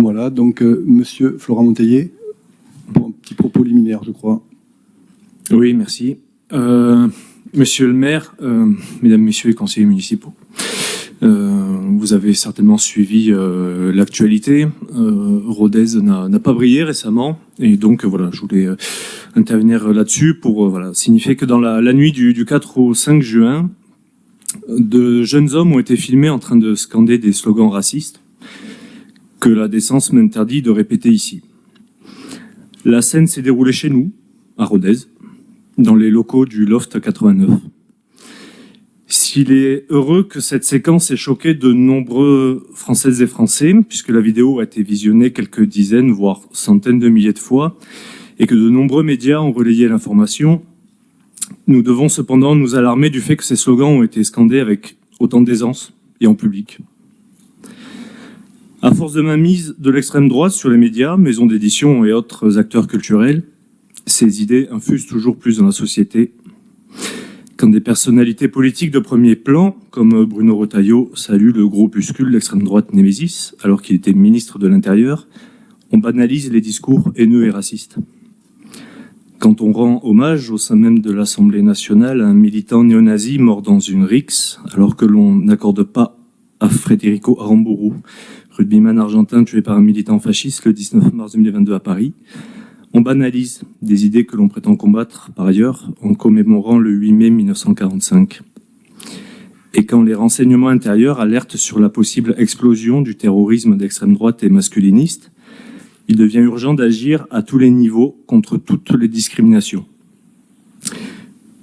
Voilà, donc Monsieur Florent Monteillet, pour un petit propos liminaire, je crois. Oui, merci. Monsieur le maire, mesdames, messieurs les conseillers municipaux, vous avez certainement suivi l'actualité. Rodez n'a pas brillé récemment, et donc voilà, je voulais intervenir là-dessus pour signifier que dans la nuit du 4 au 5 juin, de jeunes hommes ont été filmés en train de scander des slogans racistes que la décence m'interdit de répéter ici. La scène s'est déroulée chez nous, à Rodez, dans les locaux du Loft 89. S'il est heureux que cette séquence ait choqué de nombreux Françaises et Français, puisque la vidéo a été visionnée quelques dizaines, voire centaines de milliers de fois, et que de nombreux médias ont relayé l'information, nous devons cependant nous alarmer du fait que ces slogans ont été scandés avec autant d'aisance et en public. À force de mainmise de l'extrême droite sur les médias, maisons d'édition et autres acteurs culturels, ces idées infusent toujours plus dans la société. Quand des personnalités politiques de premier plan, comme Bruno Retailleau, saluent le groupuscule d'extrême droite Némésis, alors qu'il était ministre de l'Intérieur, on banalise les discours haineux et racistes. Quand on rend hommage au sein même de l'Assemblée nationale à un militant néo-nazi mort dans une rixe, alors que l'on n'accorde pas à Federico Aramburu, rugbyman argentin tué par un militant fasciste le 19 mars 2022 à Paris, on banalise des idées que l'on prétend combattre, par ailleurs, en commémorant le 8 mai 1945. Et quand les renseignements intérieurs alertent sur la possible explosion du terrorisme d'extrême droite et masculiniste, il devient urgent d'agir à tous les niveaux contre toutes les discriminations.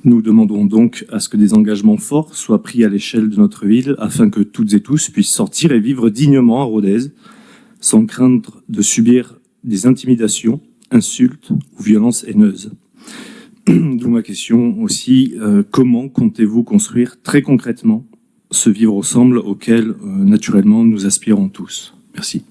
Nous demandons donc à ce que des engagements forts soient pris à l'échelle de notre ville afin que toutes et tous puissent sortir et vivre dignement à Rodez, sans craindre de subir des intimidations, insultes ou violences haineuses. D'où ma question aussi, comment comptez-vous construire très concrètement ce vivre ensemble auquel naturellement nous aspirons tous? Merci.